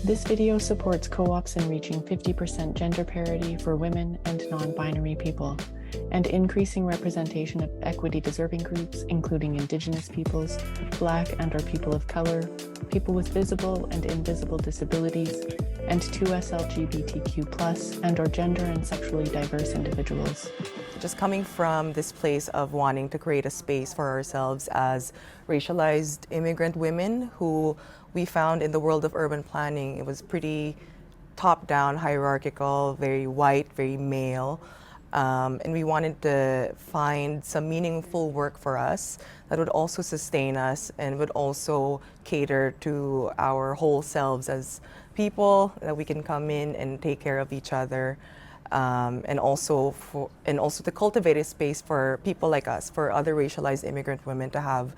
This video supports co-ops in reaching 50% gender parity for women and non-binary people, and increasing representation of equity-deserving groups, including Indigenous peoples, Black and/or people of color, people with visible and invisible disabilities, and 2S LGBTQ+ and/or gender and sexually diverse individuals. Just coming from this place of wanting to create a space for ourselves as racialized immigrant women who we found in the world of urban planning, it was pretty top-down, hierarchical, very white, very male. And we wanted to find some meaningful work for us that would also sustain us and would also cater to our whole selves as people, that we can come in and take care of each other. And also to cultivate a space for people like us, for other racialized immigrant women to have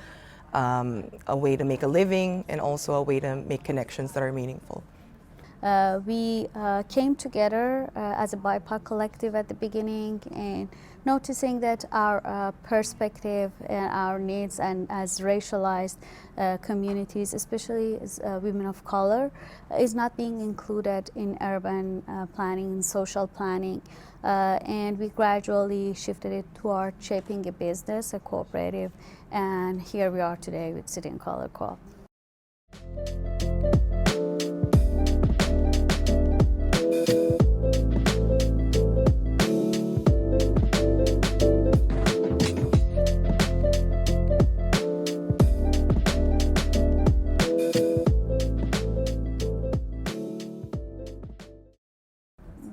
a way to make a living and also a way to make connections that are meaningful. We came together as a BIPOC collective at the beginning, and noticing that our perspective and our needs, and as racialized communities, especially as women of color, is not being included in urban planning and social planning. And we gradually shifted it toward shaping a business, a cooperative, and here we are today with City and Color Co-op.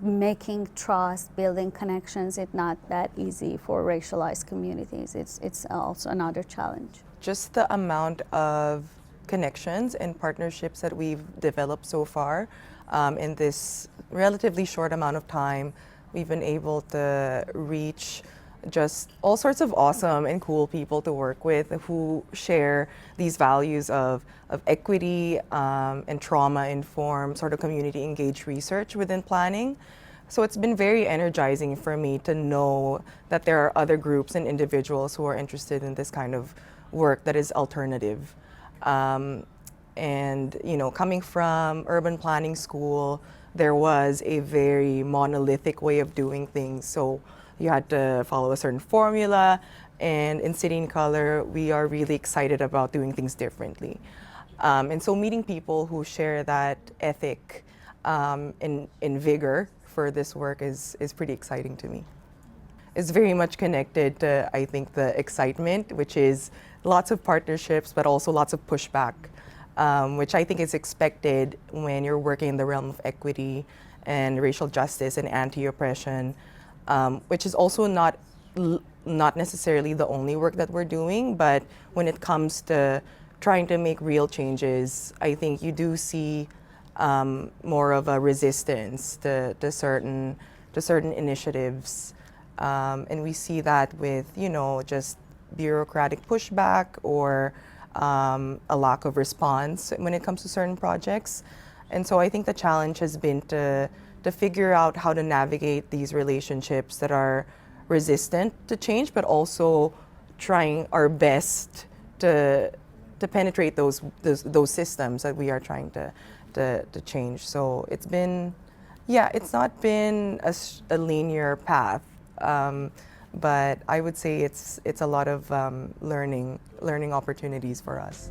Making trust, building connections, it's not that easy for racialized communities. It's also another challenge. Just the amount of connections and partnerships that we've developed so far in this relatively short amount of time, we've been able to reach just all sorts of awesome and cool people to work with who share these values of equity and trauma-informed sort of community engaged research within planning. So it's been very energizing for me to know that there are other groups and individuals who are interested in this kind of work that is alternative. And you know, coming from urban planning school, there was a very monolithic way of doing things. So you had to follow a certain formula, and in City and Color, we are really excited about doing things differently. And so meeting people who share that ethic in vigor for this work is pretty exciting to me. It's very much connected to, I think, the excitement, which is lots of partnerships, but also lots of pushback, which I think is expected when you're working in the realm of equity and racial justice and anti-oppression, which is also not necessarily the only work that we're doing, but when it comes to trying to make real changes, I think you do see more of a resistance to certain initiatives, and we see that with, you know, just bureaucratic pushback or a lack of response when it comes to certain projects. And so I think the challenge has been to figure out how to navigate these relationships that are resistant to change, but also trying our best to penetrate those systems that we are trying to change. So it's been, yeah, it's not been a linear path, but I would say it's a lot of learning opportunities for us.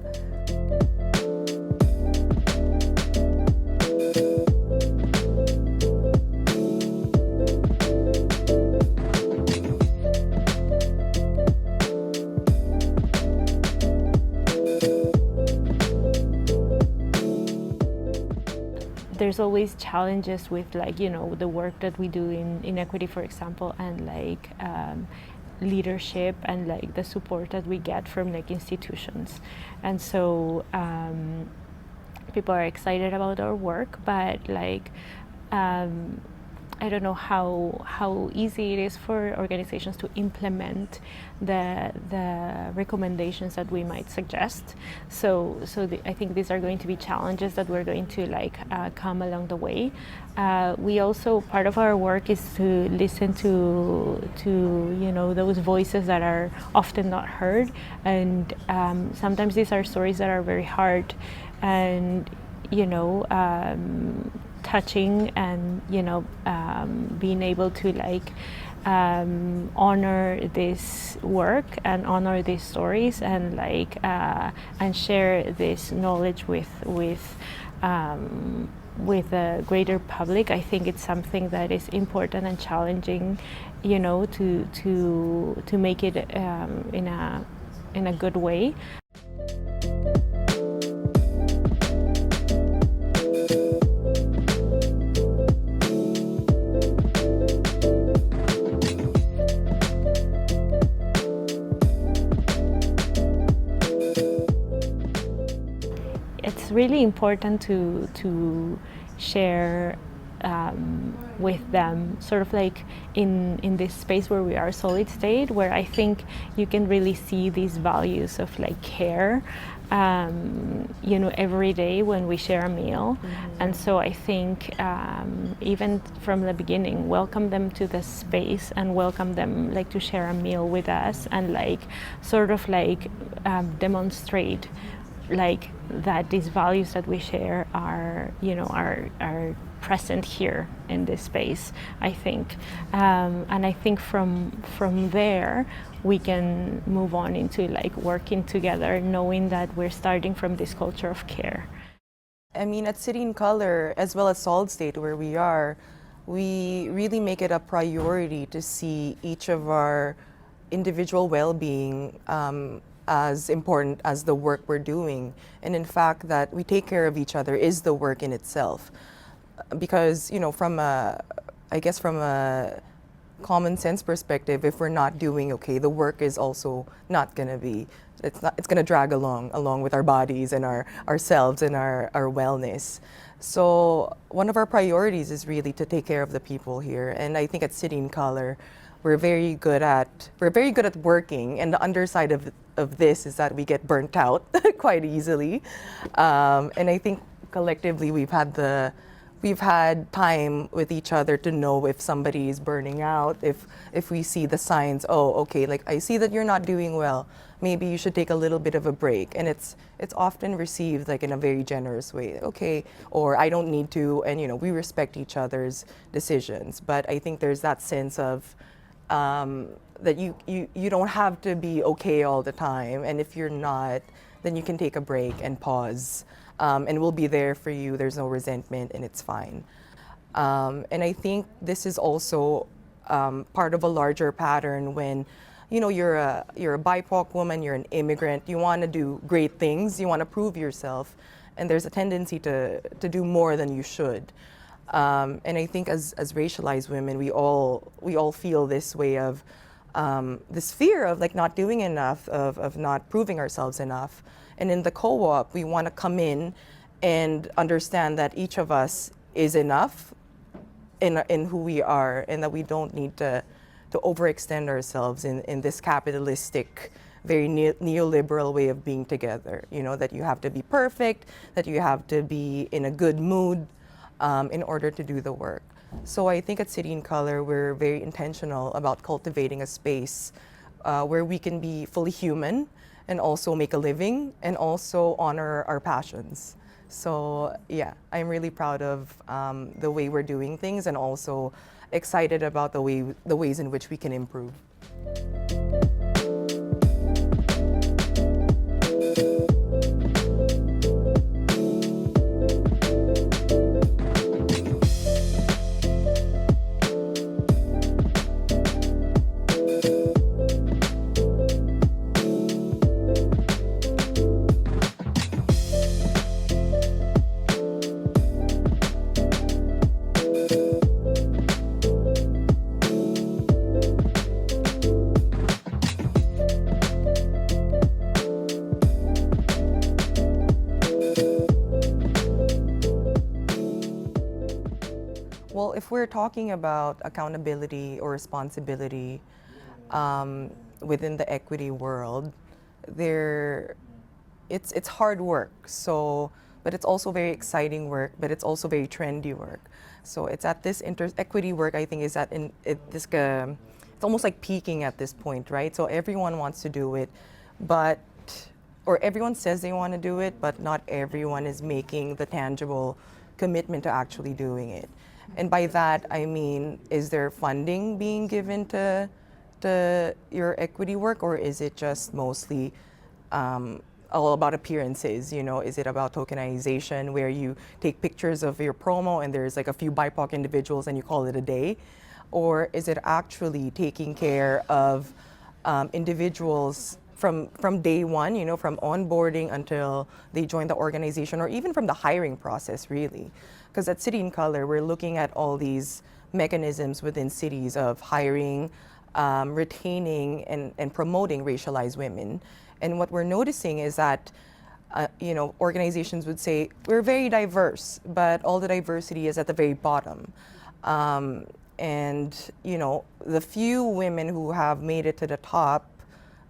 There's always challenges with, like, you know, the work that we do in equity, for example, and like leadership and like the support that we get from like institutions. And so people are excited about our work, but like I don't know how easy it is for organizations to implement the recommendations that we might suggest. So I think these are going to be challenges that we're going to like come along the way. We also, part of our work is to listen to you know, those voices that are often not heard, and sometimes these are stories that are very hard, and you know, touching and, you know, being able to like honor this work and honor these stories and like and share this knowledge with the greater public. I think it's something that is important and challenging, you know, to make it in a good way. It's really important to share with them, sort of like in this space where we are solid state, where I think you can really see these values of like care, you know, every day when we share a meal. Mm-hmm. And so I think even from the beginning, welcome them to the space and welcome them like to share a meal with us and like sort of like demonstrate like that these values that we share are, you know, are present here in this space, I think. And I think from there we can move on into like working together, knowing that we're starting from this culture of care. I mean, at City in Color, as well as Solid State, where we are, we really make it a priority to see each of our individual well-being as important as the work we're doing. And in fact, that we take care of each other is the work in itself. Because, you know, from a common sense perspective, if we're not doing okay, the work is also not gonna be, it's gonna drag along with our bodies and ourselves and our wellness. So one of our priorities is really to take care of the people here. And I think at City in Color, we're very good at working, and the underside of this is that we get burnt out quite easily. And I think collectively we've had time with each other to know if somebody is burning out, if we see the signs, oh, okay, like I see that you're not doing well, maybe you should take a little bit of a break. And it's often received like in a very generous way, okay, or I don't need to, and you know, we respect each other's decisions. But I think there's that sense of that you don't have to be okay all the time, and if you're not, then you can take a break and pause. And we'll be there for you. There's no resentment, and it's fine. And I think this is also part of a larger pattern when, you know, you're a BIPOC woman, you're an immigrant, you want to do great things, you want to prove yourself, and there's a tendency to do more than you should. And I think as racialized women, we all feel this way of this fear of like not doing enough, of not proving ourselves enough. And in the co-op, we want to come in and understand that each of us is enough in who we are, and that we don't need to overextend ourselves in this capitalistic, very neoliberal way of being together. You know, that you have to be perfect, that you have to be in a good mood in order to do the work. So I think at City in Color, we're very intentional about cultivating a space where we can be fully human and also make a living and also honor our passions. So yeah, I'm really proud of the way we're doing things, and also excited about the ways in which we can improve. Well, if we're talking about accountability or responsibility within the equity world, it's hard work. So, but it's also very exciting work, but it's also very trendy work. So it's at this equity work, I think, is at it's almost like peaking at this point, right? So everyone wants to do it, but or everyone says they want to do it, but not everyone is making the tangible commitment to actually doing it. And by that, I mean, is there funding being given to your equity work, or is it just mostly all about appearances? You know, is it about tokenization where you take pictures of your promo and there's like a few BIPOC individuals and you call it a day? Or is it actually taking care of individuals from day one, you know, from onboarding until they join the organization, or even from the hiring process, really? Because at City in Color, we're looking at all these mechanisms within cities of hiring, retaining, and promoting racialized women. And what we're noticing is that, you know, organizations would say, we're very diverse, but all the diversity is at the very bottom. And, you know, the few women who have made it to the top,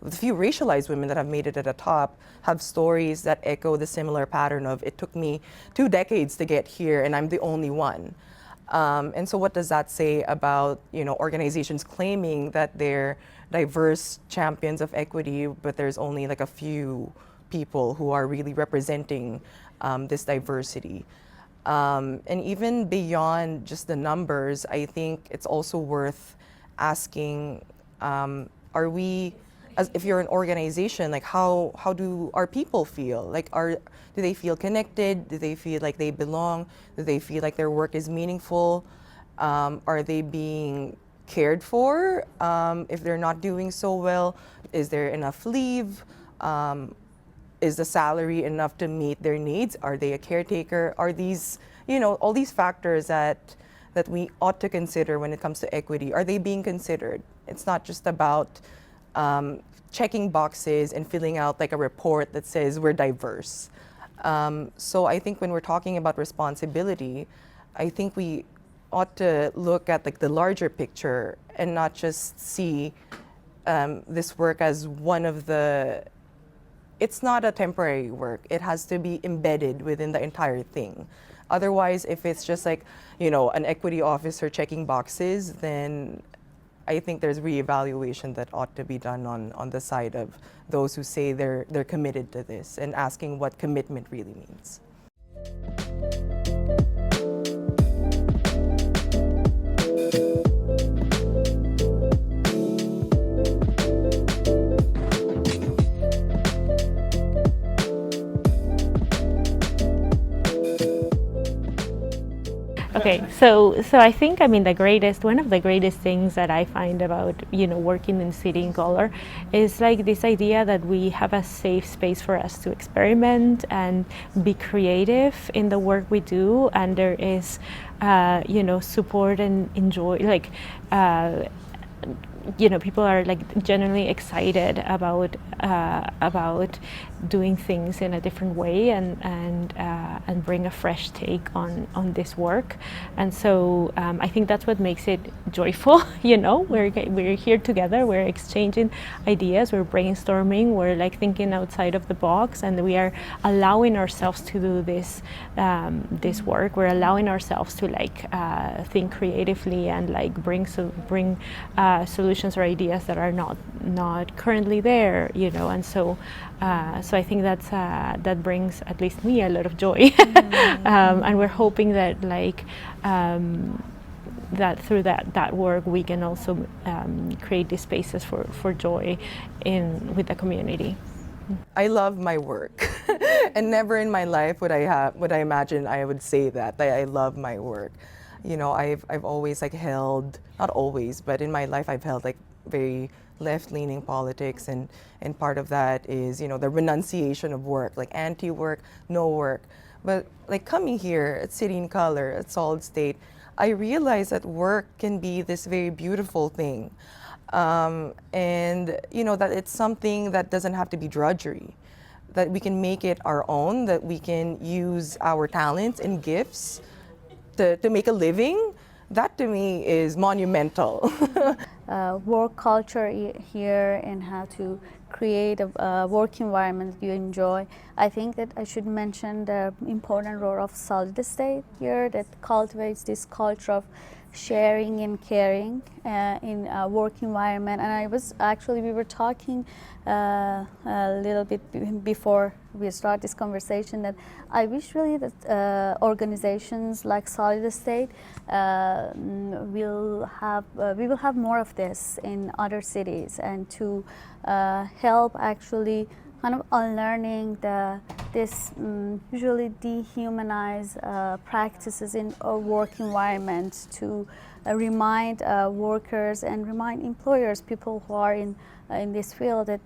the few racialized women that have made it to the top have stories that echo the similar pattern of, it took me 2 decades to get here and I'm the only one. And so what does that say about, you know, organizations claiming that they're diverse champions of equity, but there's only like a few people who are really representing this diversity? And even beyond just the numbers, I think it's also worth asking, are we, as if you're an organization, like how do our people feel? Like, do they feel connected? Do they feel like they belong? Do they feel like their work is meaningful? Are they being cared for? If they're not doing so well, is there enough leave? Is the salary enough to meet their needs? Are they a caretaker? Are these, you know, all these factors that we ought to consider when it comes to equity, are they being considered? It's not just about checking boxes and filling out like a report that says we're diverse. So I think when we're talking about responsibility, I think we ought to look at like the larger picture and not just see this work as one of the, it's not a temporary work. It has to be embedded within the entire thing. Otherwise, if it's just like, you know, an equity officer checking boxes, then I think there's reevaluation that ought to be done on the side of those who say they're committed to this, and asking what commitment really means. Okay, so I think, I mean, one of the greatest things that I find about, you know, working in City in Color is like this idea that we have a safe space for us to experiment and be creative in the work we do, and there is, you know, support and enjoy, like, you know, people are like genuinely excited about doing things in a different way and bring a fresh take on this work. And so I think that's what makes it joyful. You know, we're here together, we're exchanging ideas, we're brainstorming, we're like thinking outside of the box, and we are allowing ourselves to do this this work. We're allowing ourselves to like think creatively and like bring solutions or ideas that are not currently there, you know. And so I think that brings at least me a lot of joy. And we're hoping that like that through that work we can also create these spaces for joy with the community. I love my work, and never in my life would I imagine I would say that I love my work. You know, I've always like held, not always, but in my life I've held like very left-leaning politics, and part of that is, you know, the renunciation of work, like anti-work, no work. But like coming here at City in Color, at Solid State, I realized that work can be this very beautiful thing. And, you know, that it's something that doesn't have to be drudgery, that we can make it our own, that we can use our talents and gifts to make a living. That to me is monumental. work culture here and how to create a work environment that you enjoy. I think that I should mention the important role of solid state here that cultivates this culture of sharing and caring in a work environment. And we were talking a little bit before we start this conversation that I wish really that organizations like Solid State we will have more of this in other cities, and to help actually kind of unlearning this usually dehumanize practices in a work environment, to remind workers and remind employers, people who are in this field, that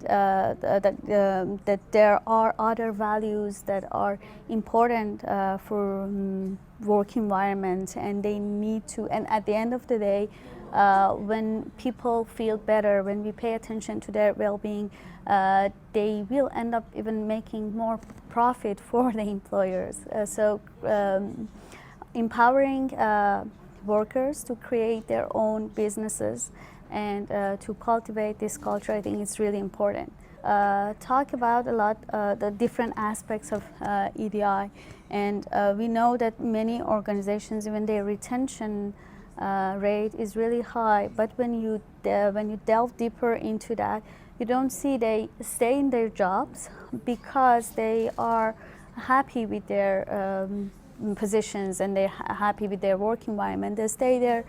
there are other values that are important for work environment, and they need to. And at the end of the day, when people feel better, when we pay attention to their well-being, they will end up even making more profit for the employers. Empowering workers to create their own businesses and to cultivate this culture, I think it's really important. Talk about a lot the different aspects of EDI, and we know that many organizations, even their retention rate is really high, but when you delve deeper into that, you don't see they stay in their jobs because they are happy with their positions and they're happy with their work environment. They stay there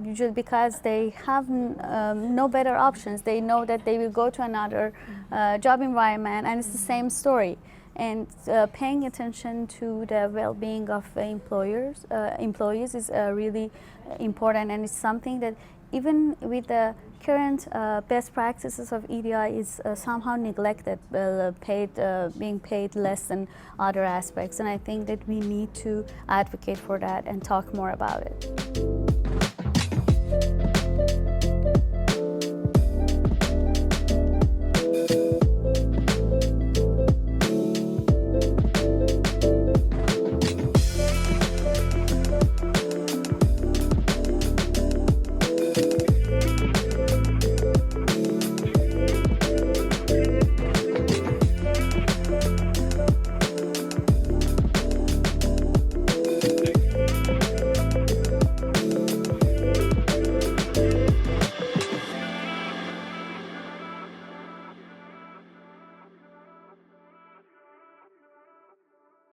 usually because they have no better options. They know that they will go to another job environment, and it's the same story. And paying attention to the well-being of employees is really important, and it's something that even with the current best practices of EDI is somehow neglected, being paid less than other aspects. And I think that we need to advocate for that and talk more about it.